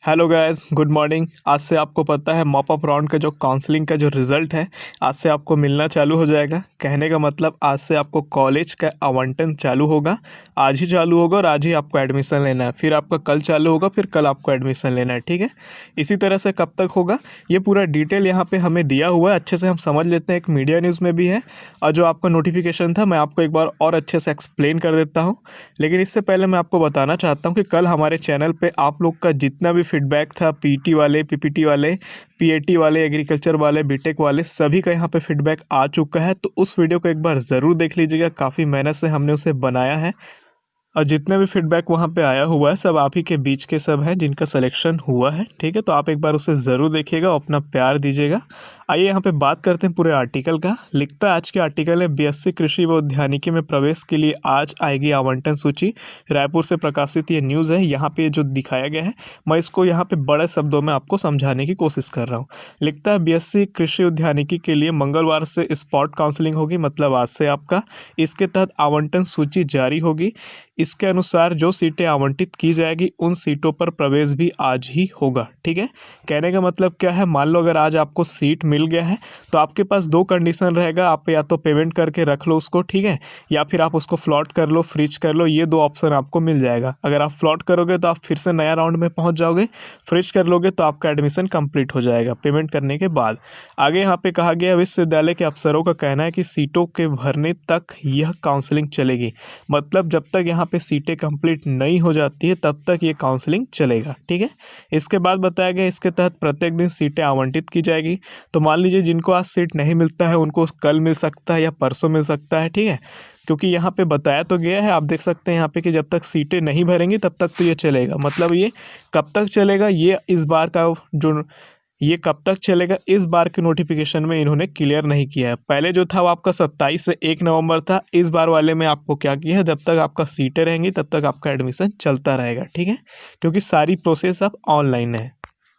Hello guys, good morning. आज से आपको पता है मॉप अप राउंड का जो काउंसलिंग का जो रिज़ल्ट है आज से आपको मिलना चालू हो जाएगा। कहने का मतलब आज से आपको कॉलेज का आवंटन चालू होगा। आज ही चालू होगा और आज ही आपको एडमिशन लेना है। फिर आपका कल चालू होगा, फिर कल आपको एडमिशन लेना है, ठीक है। इसी तरह से कब तक होगा ये पूरा डिटेल यहाँ पे हमें दिया हुआ है। अच्छे से हम समझ लेते हैं, एक मीडिया न्यूज़ में भी है और जो आपका नोटिफिकेशन था मैं आपको एक बार और अच्छे से एक्सप्लेन कर देता हूँ। लेकिन इससे पहले मैं आपको बताना चाहता हूँ कि कल हमारे चैनल पे आप लोग का जितना भी फीडबैक था, पीटी वाले, पीपीटी वाले, पीएटी वाले, एग्रीकल्चर वाले, बीटेक वाले, सभी का यहाँ पे फीडबैक आ चुका है। तो उस वीडियो को एक बार ज़रूर देख लीजिएगा। काफ़ी मेहनत से हमने उसे बनाया है और जितने भी फीडबैक वहाँ पे आया हुआ है सब आप ही के बीच के सब हैं जिनका सिलेक्शन हुआ है, ठीक है। तो आप एक बार उसे ज़रूर देखिएगा और अपना प्यार दीजिएगा। आइए यहाँ पे बात करते हैं पूरे आर्टिकल का। लिखता है आज के आर्टिकल में बीएससी कृषि व उद्यानिकी में प्रवेश के लिए आज आएगी आवंटन सूची। रायपुर से प्रकाशित ये न्यूज़ है। यहाँ पे जो दिखाया गया है मैं इसको यहाँ पे बड़े शब्दों में आपको समझाने की कोशिश कर रहा हूँ। लिखता है बीएससी कृषि उद्यानिकी के लिए मंगलवार से स्पॉट काउंसलिंग होगी, मतलब आज से आपका। इसके तहत आवंटन सूची जारी होगी। इसके अनुसार जो सीटें आवंटित की जाएगी उन सीटों पर प्रवेश भी आज ही होगा, ठीक है। कहने का मतलब क्या है, मान लो अगर आज आपको सीट मिल गया है तो आपके पास दो कंडीशन रहेगा। आप या तो पेमेंट करके रख लो उसको, ठीक है, या फिर आप उसको फ्लॉट कर लो, फ्रीज कर लो। ये दो ऑप्शन आपको मिल जाएगा। अगर आप फ्लॉट करोगे तो आप फिर से नया राउंड में पहुंच जाओगे, फ्रीज कर लोगे तो आपका एडमिशन कंप्लीट हो जाएगा पेमेंट करने के बाद। आगे यहाँ पे कहा गया विश्वविद्यालय के अफसरों का कहना है कि सीटों के भरने तक यह काउंसलिंग चलेगी। मतलब जब तक यहाँ पे सीटें कंप्लीट नहीं हो जाती है तब तक ये काउंसलिंग चलेगा, ठीक है। इसके बाद बताया गया इसके तहत प्रत्येक दिन सीटें आवंटित की जाएगी। तो मान लीजिए जिनको आज सीट नहीं मिलता है उनको कल मिल सकता है या परसों मिल सकता है, ठीक है। क्योंकि यहाँ पे बताया तो गया है, आप देख सकते हैं यहाँ पे कि जब तक सीटें नहीं भरेंगी तब तक तो ये चलेगा। मतलब ये कब तक चलेगा, ये इस बार का जो ये कब तक चलेगा इस बार के नोटिफिकेशन में इन्होंने क्लियर नहीं किया है। पहले जो था वो आपका 27 से 1 नवंबर था। इस बार वाले में आपको क्या किया है, जब तक आपका सीटें रहेंगी तब तक आपका एडमिशन चलता रहेगा, ठीक है, क्योंकि सारी प्रोसेस अब ऑनलाइन है।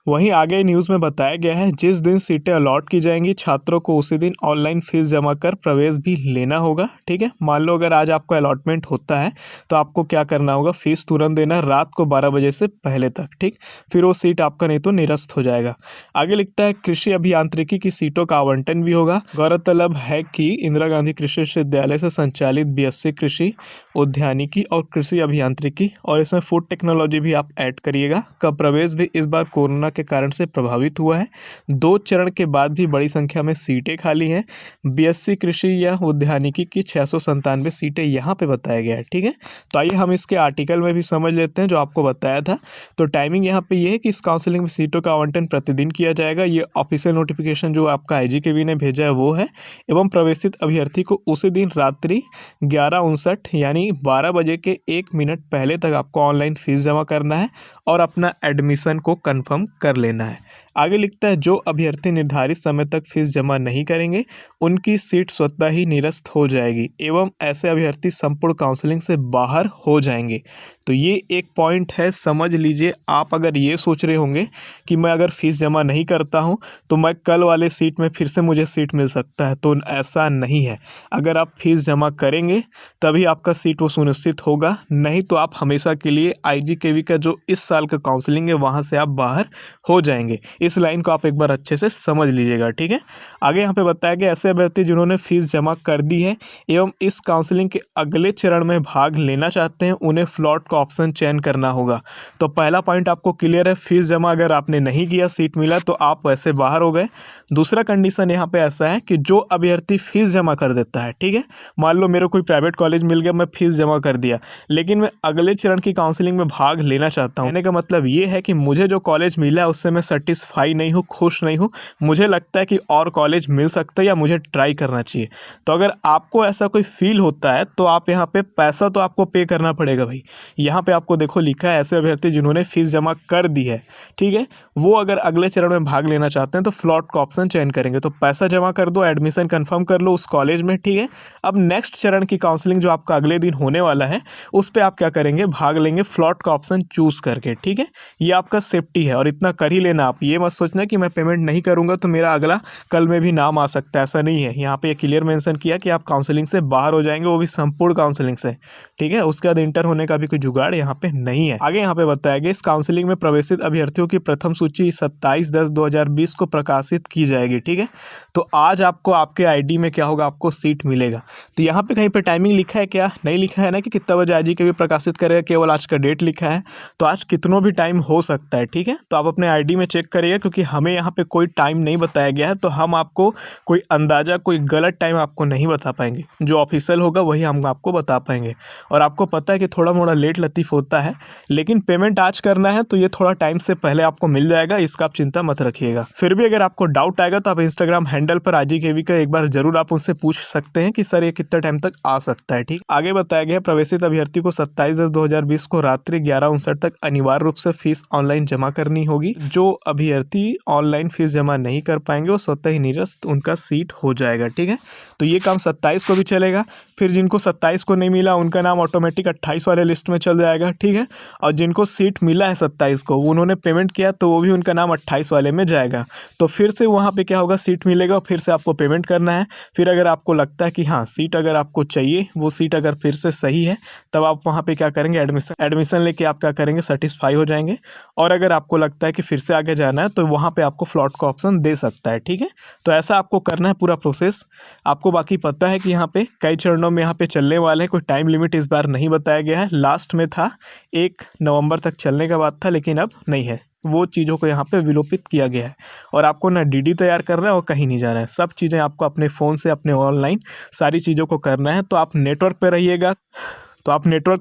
वहीं आगे न्यूज़ में बताया गया है जिस दिन सीटें अलॉट की जाएंगी छात्रों को उसी दिन ऑनलाइन फीस जमा कर प्रवेश भी लेना होगा, ठीक है। मान लो अगर आज आपका अलॉटमेंट होता है तो आपको क्या करना होगा, फीस तुरंत देना है रात को 12 बजे से पहले तक, ठीक। फिर वो सीट आपका नहीं तो निरस्त हो जाएगा। आगे लिखता है कृषि अभियांत्रिकी की सीटों का आवंटन भी होगा। गौरतलब है कि इंदिरा गांधी कृषि विश्वविद्यालय से संचालित बीएससी कृषि उद्यानिकी और कृषि अभियांत्रिकी और इसमें फूड टेक्नोलॉजी भी आप ऐड करिएगा का प्रवेश भी इस बार कोरोना के कारण से प्रभावित हुआ है। 2 चरण के बाद भी बड़ी संख्या में सीटें खाली हैं। बीएससी कृषि या उद्यानिकी की 697 सीटें यहाँ पे बताया गया है, ठीक है। तो आइए हम इसके आर्टिकल में भी समझ लेते हैं जो आपको बताया था। तो टाइमिंग यहाँ पे ये है कि इस काउंसलिंग में सीटों का आवंटन प्रतिदिन किया जाएगा। ये ऑफिशियल नोटिफिकेशन जो आपका आईजीकेवी ने भेजा है वो है। एवं प्रवेशित अभ्यर्थी को उसी दिन रात्रि 11:59 यानी 12 बजे के 1 मिनट पहले तक आपको ऑनलाइन फीस जमा करना है और अपना एडमिशन को कंफर्म कर लेना है। आगे लिखता है जो अभ्यर्थी निर्धारित समय तक फीस जमा नहीं करेंगे उनकी सीट स्वतः ही निरस्त हो जाएगी एवं ऐसे अभ्यर्थी संपूर्ण काउंसलिंग से बाहर हो जाएंगे। तो ये एक पॉइंट है, समझ लीजिए। आप अगर ये सोच रहे होंगे कि मैं अगर फीस जमा नहीं करता हूँ तो मैं कल वाले सीट में फिर से मुझे सीट मिल सकता है, तो ऐसा नहीं है। अगर आप फीस जमा करेंगे तभी आपका सीट वो सुनिश्चित होगा, नहीं तो आप हमेशा के लिए आईजीकेवी का जो इस साल का काउंसलिंग है वहाँ से आप बाहर हो जाएंगे। इस लाइन को आप एक बार अच्छे से समझ लीजिएगा, ठीक है। आगे यहाँ पे बताया गया ऐसे अभ्यर्थी जिन्होंने फीस जमा कर दी है एवं इस काउंसलिंग के अगले चरण में भाग लेना चाहते हैं उन्हें फ्लॉट का ऑप्शन चयन करना होगा। तो पहला पॉइंट आपको क्लियर है, फीस जमा अगर आपने नहीं किया, सीट मिला तो आप वैसे बाहर हो गए। दूसरा कंडीशन यहाँ पे ऐसा है कि जो अभ्यर्थी फीस जमा कर देता है, ठीक है, मान लो मेरे कोई प्राइवेट कॉलेज मिल गया, मैं फीस जमा कर दिया लेकिन मैं अगले चरण की काउंसलिंग में भाग लेना चाहता हूँ। कहने का मतलब ये है कि मुझे जो कॉलेज मिला है उससे मैं सेटिस्फाई नहीं हूँ, खुश नहीं हूँ, मुझे लगता है कि और कॉलेज मिल सकता है या मुझे ट्राई करना चाहिए। तो अगर आपको ऐसा कोई फील होता है तो आप यहाँ पे पैसा तो आपको पे करना पड़ेगा भाई। यहाँ पे आपको देखो लिखा है ऐसे अभ्यर्थी जिन्होंने फीस जमा कर दी है, ठीक है, वो अगर अगले चरण में भाग लेना चाहते हैं तो फ्लॉट का ऑप्शन चयन करेंगे। तो पैसा जमा कर दो, एडमिशन कंफर्म कर लो उस कॉलेज में, ठीक है। अब नेक्स्ट चरण की काउंसलिंग जो आपका अगले दिन होने वाला है उस पर आप क्या करेंगे, भाग लेंगे फ्लॉट का ऑप्शन चूज करके, ठीक है। ये आपका सेफ्टी है और इतना कर ही लेना आप। ये मत सोचना कि मैं पेमेंट नहीं करूँगा तो मेरा अगला कल में भी नाम आ सकता है, ऐसा नहीं है। यहाँ पे क्लियर मेंशन किया कि आप काउंसलिंग से बाहर हो जाएंगे, वो भी संपूर्ण काउंसलिंग से, ठीक है। उसके बाद इंटर होने का भी कोई जुगाड़ यहाँ पे नहीं है। आगे यहाँ पे बताया गया इस काउंसलिंग में प्रवेशित अभ्यर्थियों की प्रथम सूची 27/10/2020 को प्रकाशित की जाएगी, ठीक है। तो आज आपको आपके आईडी में क्या होगा, आपको सीट मिलेगा। तो यहाँ पे कहीं पे टाइमिंग लिखा है क्या, नहीं लिखा है ना कि कितना बजे आईजी के भी प्रकाशित करेगा, केवल आज का डेट लिखा है। तो आज कितनों भी टाइम हो सकता है, ठीक है। तो आप अपने आईडी में चेक करिएगा, क्योंकि हमें यहाँ पे कोई टाइम नहीं बताया गया है, तो हम आपको कोई अंदाजा, कोई गलत टाइम आपको नहीं बता पाएंगे। जो ऑफिशियल होगा वही हम आपको बता पाएंगे। और आपको पता है कि थोड़ा मोड़ा लेट लतीफ़ होता है, लेकिन पेमेंट आज करना है तो ये थोड़ा टाइम से पहले आपको मिल जाएगा, इसका आप चिंता मत रखिएगा। फिर भी अगर आपको डाउट आएगा तो आप इंस्टाग्राम हैंडल पर IGKV का एक बार जरूर आप उनसे पूछ सकते हैं कि सर ये कितना टाइम तक आ सकता है, ठीक। आगे बताया गया प्रवेशित अभ्यर्थी को 27/10/2020 को रात्रि 11:59 तक अनिवार्य रूप से फीस ऑनलाइन जमा करनी होगी। जो अभ्यर्थी ऑनलाइन फीस जमा नहीं कर पाएंगे वो स्वतः ही निरस्त उनका सीट हो जाएगा, ठीक है। तो ये काम 27 को भी चलेगा। फिर जिनको 27 को नहीं मिला उनका नाम ऑटोमेटिक 28 वाले लिस्ट में चल जाएगा, ठीक है। और जिनको सीट मिला है 27 को, उन्होंने पेमेंट किया तो वो भी उनका नाम 28 वाले में जाएगा। तो फिर से वहाँ पे क्या होगा, सीट मिलेगा और फिर से आपको पेमेंट करना है। फिर अगर आपको लगता है कि हाँ सीट अगर आपको चाहिए, वो सीट अगर फिर से सही है, तब आप वहाँ पे क्या करेंगे, एडमिशन लेके आप क्या करेंगे, सेटिस्फाई हो जाएंगे। और अगर आपको लगता है कि फिर से आगे जाना है तो वहाँ पे आपको फ्लॉट का ऑप्शन दे सकता है, ठीक है। तो ऐसा आपको करना है पूरा प्रोसेस। आपको बाकी पता है कि यहाँ पे कई चरणों में यहाँ पे चलने वाले हैं, कोई टाइम लिमिट इस बार नहीं बताया गया है। लास्ट में था 1 नवंबर तक चलने का बात था, लेकिन अब नहीं है, वो चीज़ों को यहाँ पे विलोपित किया गया है। और आपको ना DD तैयार करना है और कहीं नहीं जाना है, सब चीज़ें आपको अपने फ़ोन से, अपने ऑनलाइन सारी चीज़ों को करना है। तो आप नेटवर्क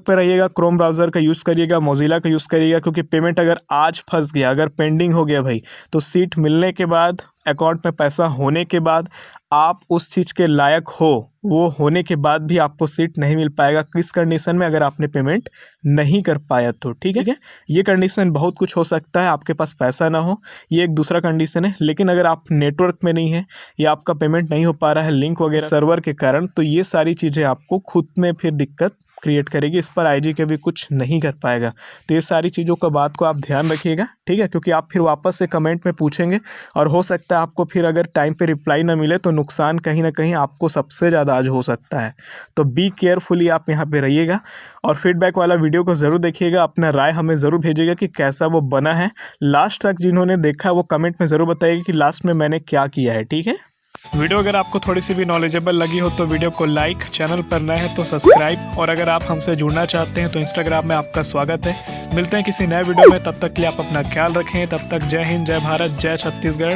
पे रहिएगा, क्रोम ब्राउज़र का यूज़ करिएगा, मोजिला का यूज़ करिएगा, क्योंकि पेमेंट अगर आज फंस गया, अगर पेंडिंग हो गया भाई, तो सीट मिलने के बाद, अकाउंट में पैसा होने के बाद, आप उस चीज़ के लायक हो, वो होने के बाद भी आपको सीट नहीं मिल पाएगा। किस कंडीशन में, अगर आपने पेमेंट नहीं कर पाया तो, ठीक है। ये कंडीशन बहुत कुछ हो सकता है, आपके पास पैसा ना हो, ये एक दूसरा कंडीशन है। लेकिन अगर आप नेटवर्क में नहीं है या आपका पेमेंट नहीं हो पा रहा है लिंक वगैरह सर्वर के कारण, तो ये सारी चीज़ें आपको खुद में फिर दिक्कत क्रिएट करेगी। इस पर IGKV कुछ नहीं कर पाएगा। तो ये सारी चीज़ों का बात को आप ध्यान रखिएगा, ठीक है, क्योंकि आप फिर वापस से कमेंट में पूछेंगे और हो सकता है आपको फिर अगर टाइम पे रिप्लाई ना मिले तो नुकसान कहीं ना कहीं आपको सबसे ज़्यादा आज हो सकता है। तो बी केयरफुली आप यहाँ पे रहिएगा और फीडबैक वाला वीडियो को ज़रूर देखिएगा, अपना राय हमें ज़रूर भेजिएगा कि कैसा वो बना है। लास्ट तक जिन्होंने देखा वो कमेंट में ज़रूर बताइएगा कि लास्ट में मैंने क्या किया है, ठीक है। वीडियो अगर आपको थोड़ी सी भी नॉलेजेबल लगी हो तो वीडियो को लाइक, चैनल पर नए हैं तो सब्सक्राइब, और अगर आप हमसे जुड़ना चाहते हैं तो इंस्टाग्राम में आपका स्वागत है। मिलते हैं किसी नए वीडियो में, तब तक के लिए आप अपना ख्याल रखें। तब तक जय हिंद, जय भारत, जय छत्तीसगढ़।